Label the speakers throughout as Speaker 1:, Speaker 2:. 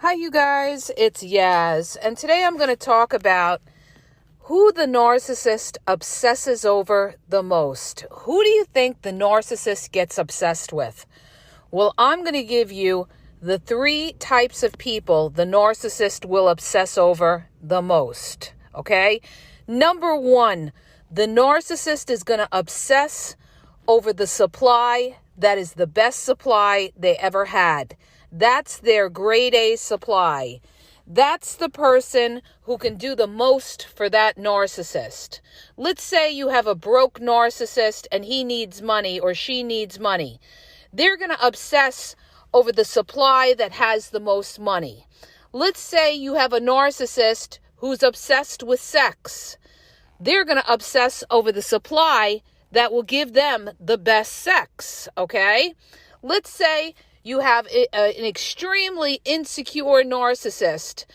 Speaker 1: Hi, you guys. It's Yaz, and today I'm going to talk about who the narcissist obsesses over the most. Who do you think the narcissist gets obsessed with? Well, I'm going to give you the 3 types of people the narcissist will obsess over the most, okay? Number 1, the narcissist is going to obsess over the supply that is the best supply they ever had. That's their grade A supply. That's the person who can do the most for that narcissist. Let's say you have a broke narcissist and he needs money or she needs money. They're going to obsess over the supply that has the most money. Let's say you have a narcissist who's obsessed with sex. They're going to obsess over the supply that will give them the best sex, okay? Let's say you have an extremely insecure narcissist.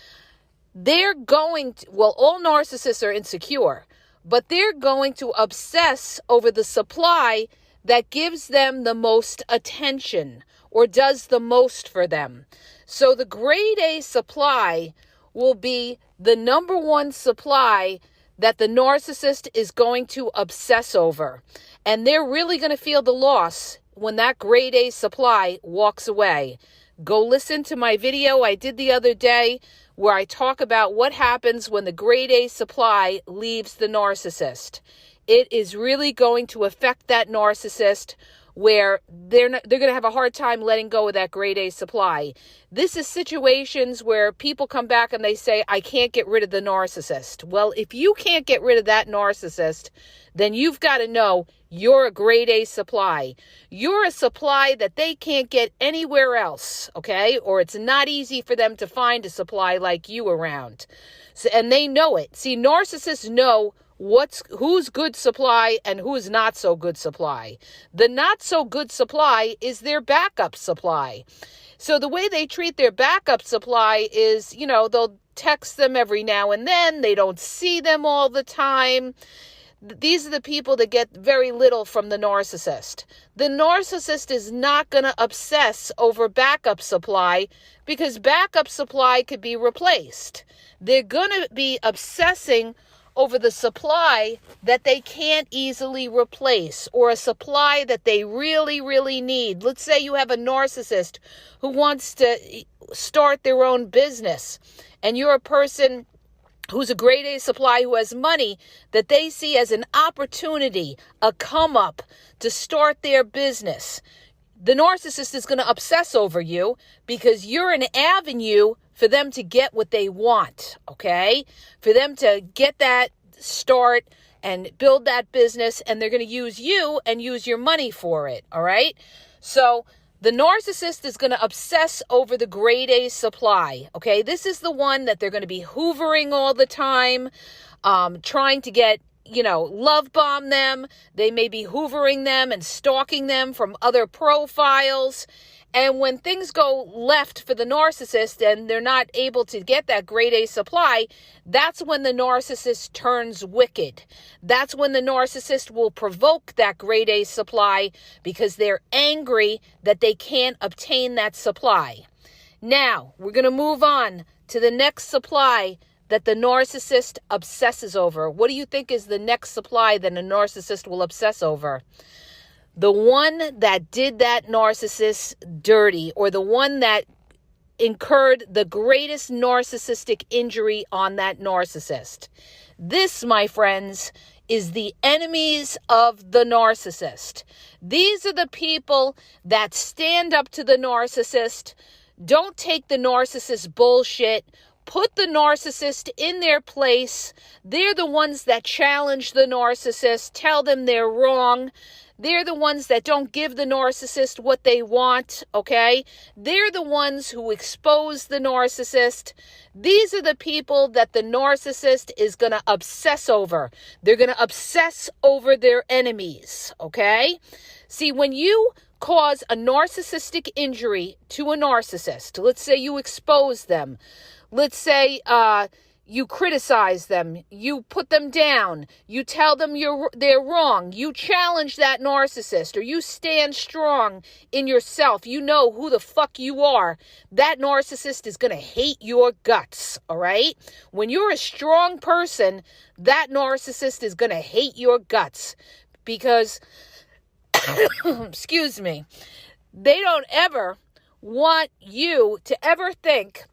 Speaker 1: All narcissists are insecure, but they're going to obsess over the supply that gives them the most attention or does the most for them. So the grade A supply will be the number 1 supply that the narcissist is going to obsess over. And they're really going to feel the loss when that grade A supply walks away. Go listen to my video I did the other day where I talk about what happens when the grade A supply leaves the narcissist. It is really going to affect that narcissist where they're going to have a hard time letting go of that grade A supply. This is situations where people come back and they say, I can't get rid of the narcissist. Well, if you can't get rid of that narcissist, then you've got to know you're a grade A supply. You're a supply that they can't get anywhere else, okay? Or it's not easy for them to find a supply like you around. And they know it. See, narcissists know who's good supply and who's not so good supply. The not so good supply is their backup supply. So the way they treat their backup supply is, they'll text them every now and then. They don't see them all the time. These are the people that get very little from the narcissist. The narcissist is not going to obsess over backup supply because backup supply could be replaced. They're going to be obsessing over the supply that they can't easily replace or a supply that they really, really need. Let's say you have a narcissist who wants to start their own business and you're a person who's a grade A supply who has money that they see as an opportunity, a come up to start their business. The narcissist is going to obsess over you because you're an avenue for them to get what they want, okay? For them to get that start and build that business, and they're going to use you and use your money for it, all right? So the narcissist is going to obsess over the grade A supply, okay? This is the one that they're going to be hoovering all the time, trying to get, love bomb them. They may be hoovering them and stalking them from other profiles. And when things go left for the narcissist and they're not able to get that grade A supply, that's when the narcissist turns wicked. That's when the narcissist will provoke that grade A supply because they're angry that they can't obtain that supply. Now, we're going to move on to the next supply that the narcissist obsesses over. What do you think is the next supply that a narcissist will obsess over? The one that did that narcissist dirty, or the one that incurred the greatest narcissistic injury on that narcissist. This, my friends, is the enemies of the narcissist. These are the people that stand up to the narcissist, don't take the narcissist bullshit, put the narcissist in their place. They're the ones that challenge the narcissist, tell them they're wrong. They're the ones that don't give the narcissist what they want, okay? They're the ones who expose the narcissist. These are the people that the narcissist is going to obsess over. They're going to obsess over their enemies, okay? See, when you cause a narcissistic injury to a narcissist, let's say you expose them. Let's say, You criticize them, you put them down, you tell them they're wrong, you challenge that narcissist, or you stand strong in yourself, you know who the fuck you are, that narcissist is going to hate your guts, all right? When you're a strong person, that narcissist is going to hate your guts because, excuse me, they don't ever want you to ever think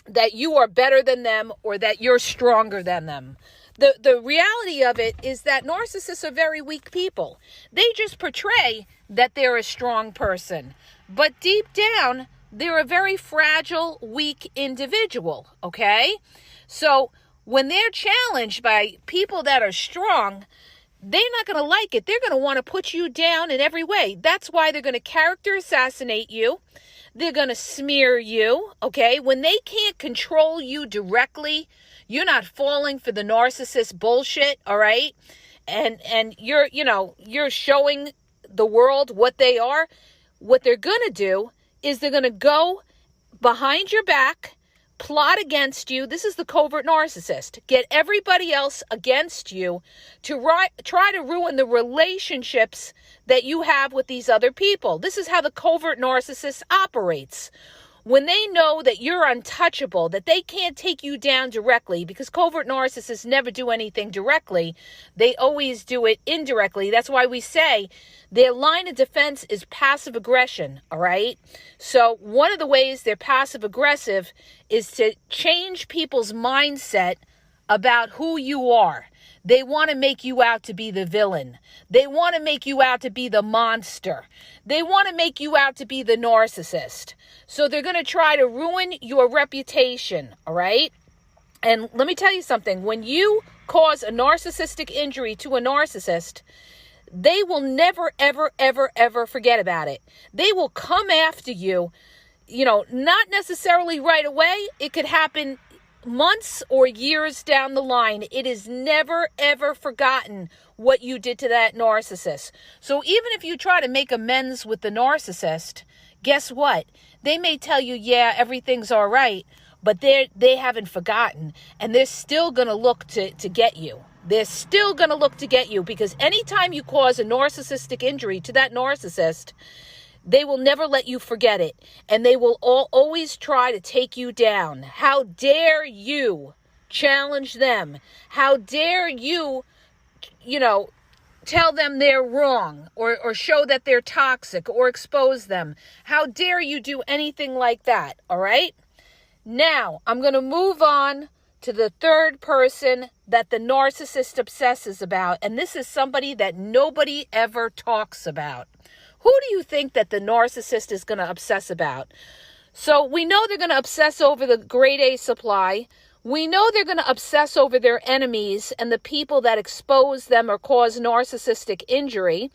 Speaker 1: that you are better than them or that you're stronger than them. The reality of it is that narcissists are very weak people. They just portray that they're a strong person. But deep down, they're a very fragile, weak individual, okay? So when they're challenged by people that are strong, they're not going to like it. They're going to want to put you down in every way. That's why they're going to character assassinate you. They're going to smear you, okay? When they can't control you directly, you're not falling for the narcissist bullshit, all right? And you're showing the world what they are. What they're going to do is they're going to go behind your back, plot against you. This is the covert narcissist. Get everybody else against you to try to ruin the relationships that you have with these other people. This is how the covert narcissist operates. When they know that you're untouchable, that they can't take you down directly, because covert narcissists never do anything directly, they always do it indirectly. That's why we say their line of defense is passive aggression, all right? So one of the ways they're passive aggressive is to change people's mindset about who you are. They want to make you out to be the villain. They want to make you out to be the monster. They want to make you out to be the narcissist. So they're going to try to ruin your reputation, all right? And let me tell you something. When you cause a narcissistic injury to a narcissist, they will never, ever, ever, ever forget about it. They will come after you, not necessarily right away. It could happen months or years down the line. It is never, ever forgotten what you did to that narcissist. So even if you try to make amends with the narcissist, guess what? They may tell you, yeah, everything's all right, but they haven't forgotten, and they're still going to look to get you. They're still going to look to get you, because anytime you cause a narcissistic injury to that narcissist, they will never let you forget it, and they will always try to take you down. How dare you challenge them? How dare you, tell them they're wrong, or show that they're toxic, or expose them? How dare you do anything like that, all right? Now, I'm going to move on to the third person that the narcissist obsesses about, and this is somebody that nobody ever talks about. Who do you think that the narcissist is going to obsess about? So we know they're going to obsess over the grade A supply. We know they're going to obsess over their enemies and the people that expose them or cause narcissistic injury.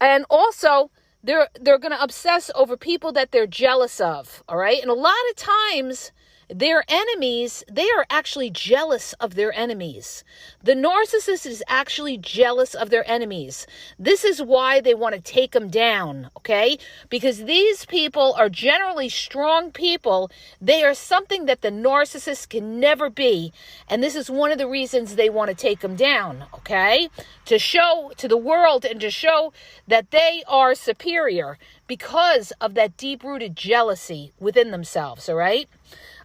Speaker 1: And also, they're going to obsess over people that they're jealous of, all right? And a lot of times, their enemies, they are actually jealous of their enemies. The narcissist is actually jealous of their enemies. This is why they want to take them down, okay? Because these people are generally strong people. They are something that the narcissist can never be. And this is one of the reasons they want to take them down, okay? To show to the world and to show that they are superior because of that deep-rooted jealousy within themselves, all right?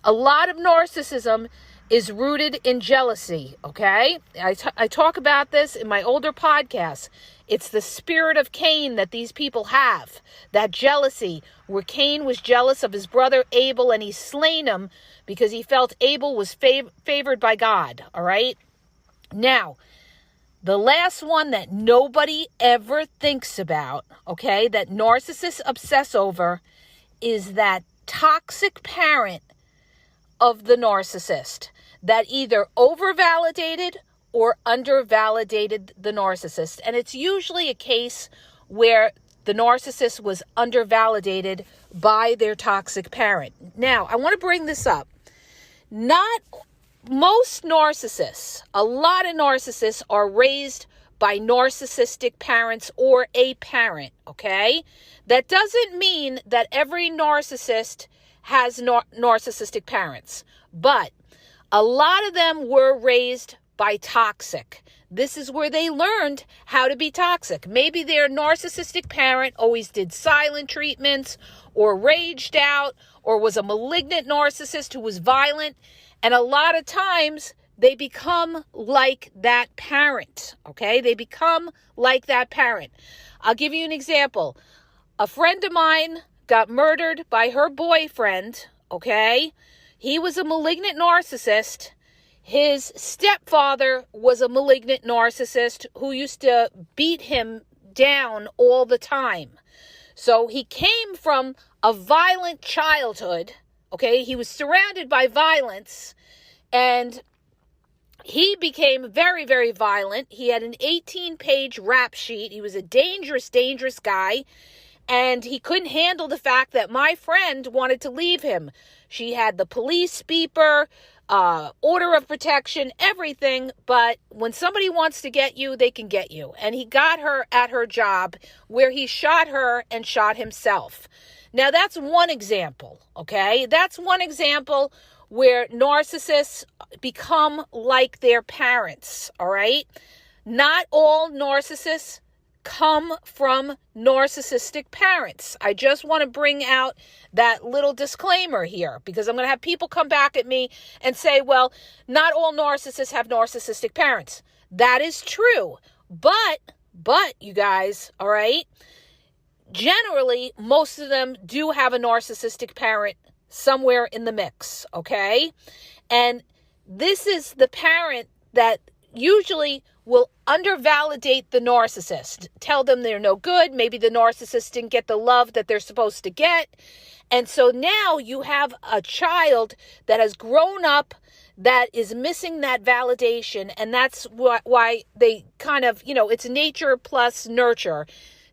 Speaker 1: A lot of narcissism is rooted in jealousy, okay? I talk about this in my older podcasts. It's the spirit of Cain that these people have, that jealousy, where Cain was jealous of his brother Abel, and he slain him because he felt Abel was favored by God, all right? Now, the last one that nobody ever thinks about, okay, that narcissists obsess over, is that toxic parent of the narcissist that either over-validated or under-validated the narcissist. And it's usually a case where the narcissist was under-validated by their toxic parent. Now, I want to bring this up. Not most narcissists, a lot of narcissists are raised by narcissistic parents or a parent, okay? That doesn't mean that every narcissist has narcissistic parents, but A lot of them were raised by toxic. This is where they learned how to be toxic. Maybe their narcissistic parent always did silent treatments or raged out or was a malignant narcissist who was violent. And a lot of times they become like that parent, okay? They become like that parent. I'll give you an example. A friend of mine got murdered by her boyfriend, okay? He was a malignant narcissist. His stepfather was a malignant narcissist who used to beat him down all the time. So he came from a violent childhood, okay? He was surrounded by violence, and he became very, very violent. He had an 18-page rap sheet. He was a dangerous, dangerous guy. And he couldn't handle the fact that my friend wanted to leave him. She had the police beeper, order of protection, everything. But when somebody wants to get you, they can get you. And he got her at her job where he shot her and shot himself. Now, that's one example, okay? That's one example where narcissists become like their parents, all right? Not all narcissists come from narcissistic parents. I just want to bring out that little disclaimer here, because I'm going to have people come back at me and say, well, not all narcissists have narcissistic parents. That is true. But you guys, all right, generally, most of them do have a narcissistic parent somewhere in the mix, okay? And this is the parent that usually will undervalidate the narcissist, tell them they're no good. Maybe the narcissist didn't get the love that they're supposed to get. And so now you have a child that has grown up that is missing that validation. And that's why they kind of, it's nature plus nurture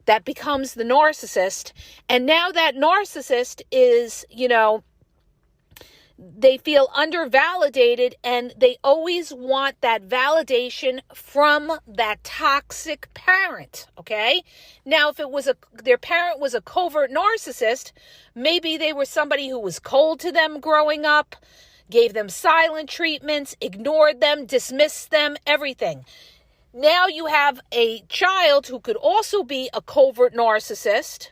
Speaker 1: that becomes the narcissist. And now that narcissist is, they feel undervalidated, and they always want that validation from that toxic parent, okay? Now, if their parent was a covert narcissist, maybe they were somebody who was cold to them growing up, gave them silent treatments, ignored them, dismissed them, everything. Now you have a child who could also be a covert narcissist,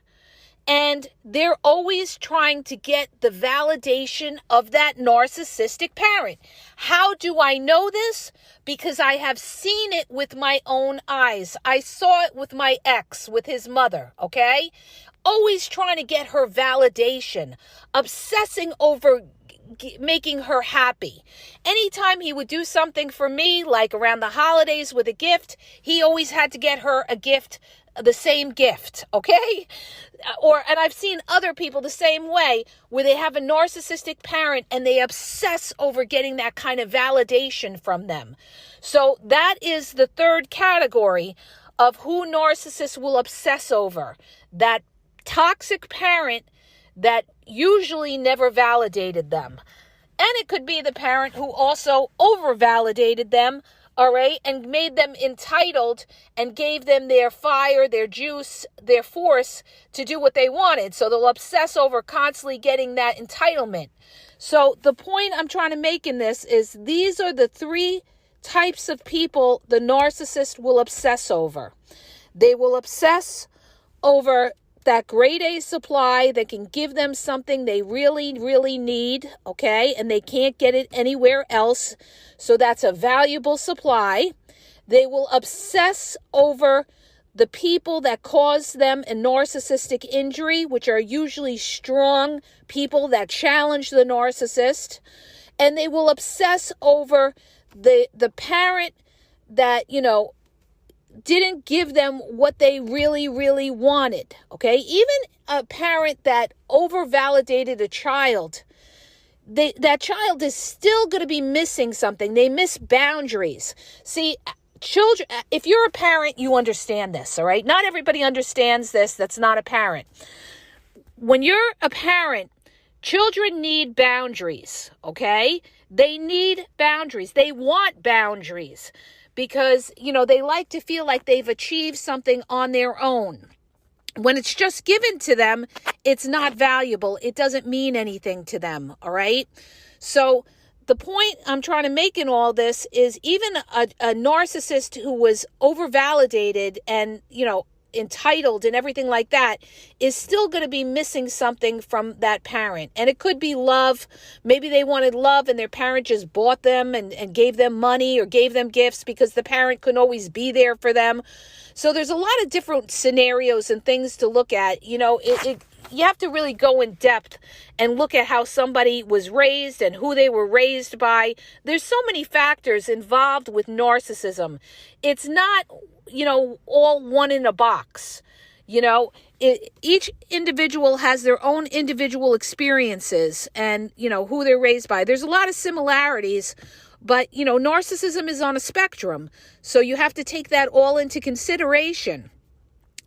Speaker 1: and they're always trying to get the validation of that narcissistic parent. How do I know this? Because I have seen it with my own eyes. I saw it with my ex, with his mother, okay? Always trying to get her validation, obsessing over making her happy. Anytime he would do something for me, like around the holidays with a gift, he always had to get her a gift, the same gift, okay? And I've seen other people the same way, where they have a narcissistic parent and they obsess over getting that kind of validation from them. So that is the third category of who narcissists will obsess over. That toxic parent that usually never validated them. And it could be the parent who also over-validated them, all right, and made them entitled and gave them their fire, their juice, their force to do what they wanted. So they'll obsess over constantly getting that entitlement. So the point I'm trying to make in this is these are the three types of people the narcissist will obsess over. They will obsess over that grade A supply that can give them something they really, really need, okay? And they can't get it anywhere else. So that's a valuable supply. They will obsess over the people that cause them a narcissistic injury, which are usually strong people that challenge the narcissist. And they will obsess over the parent that, didn't give them what they really, really wanted, okay? Even a parent that over-validated a child, that child is still going to be missing something. They miss boundaries. See, children, if you're a parent, you understand this, all right? Not everybody understands this that's not a parent. When you're a parent, children need boundaries, okay? They need boundaries. They want boundaries. Because, they like to feel like they've achieved something on their own. When it's just given to them, it's not valuable. It doesn't mean anything to them, all right? So the point I'm trying to make in all this is even a narcissist who was overvalidated and, entitled and everything like that is still going to be missing something from that parent. And it could be love. Maybe they wanted love and their parent just bought them and gave them money or gave them gifts because the parent couldn't always be there for them. So there's a lot of different scenarios and things to look at. You have to really go in depth and look at how somebody was raised and who they were raised by. There's so many factors involved with narcissism. It's not, all one in a box. Each individual has their own individual experiences and, who they're raised by. There's a lot of similarities, but, narcissism is on a spectrum. So you have to take that all into consideration.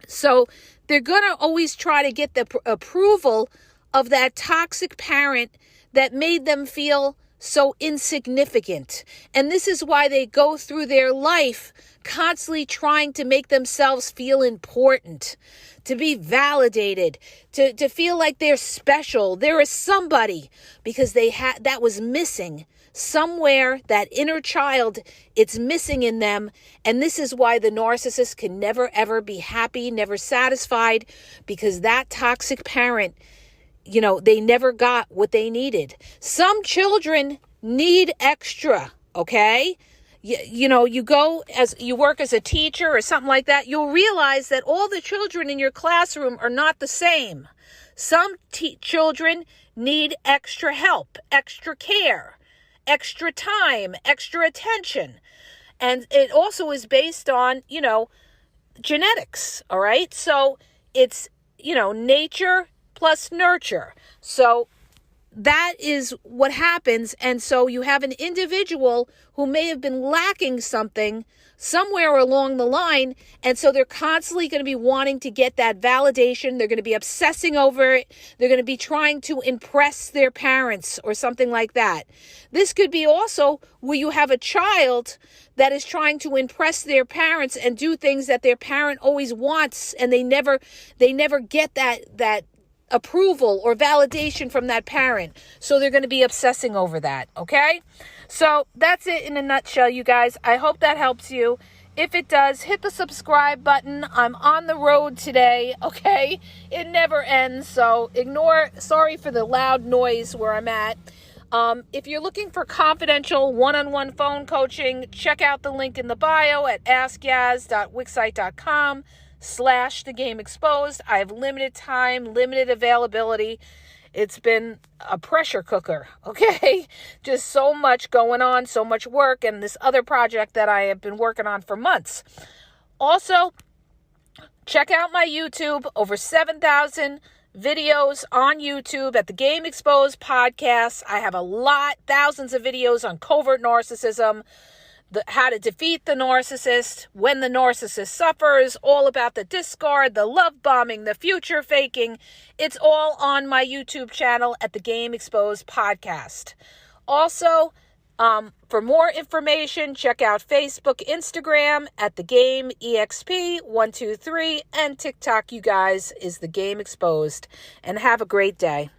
Speaker 1: So they're going to always try to get the approval of that toxic parent that made them feel so insignificant. And this is why they go through their life constantly trying to make themselves feel important, to be validated, to feel like they're special. There is somebody, because that was missing. Somewhere, that inner child, it's missing in them. And this is why the narcissist can never, ever be happy, never satisfied, because that toxic parent, they never got what they needed. Some children need extra, okay? You go as you work as a teacher or something like that, you'll realize that all the children in your classroom are not the same. Some children need extra help, extra care, extra time, extra attention. And it also is based on, genetics, all right? So it's, nature plus nurture. So that is what happens. And so you have an individual who may have been lacking something somewhere along the line. And so they're constantly going to be wanting to get that validation. They're going to be obsessing over it. They're going to be trying to impress their parents or something like that. This could be also where you have a child that is trying to impress their parents and do things that their parent always wants. And they never get that approval or validation from that parent. So they're going to be obsessing over that. Okay. So that's it in a nutshell, you guys. I hope that helps you. If it does, hit the subscribe button. I'm on the road today. Okay. It never ends. So sorry for the loud noise where I'm at. If you're looking for confidential one-on-one phone coaching, check out the link in the bio at askyaz.wixsite.com/thegameexposed. I have limited time, limited availability. It's been a pressure cooker, okay? Just so much going on, so much work, and this other project that I have been working on for months. Also, check out my YouTube, over 7,000 videos on YouTube at the Game Exposed podcast. I have thousands of videos on covert narcissism, how to defeat the narcissist, when the narcissist suffers, all about the discard, the love bombing, the future faking. It's all on my YouTube channel at the Game Exposed podcast. Also, for more information, check out Facebook, Instagram at the Game EXP123, and TikTok, you guys, is the Game Exposed. And have a great day.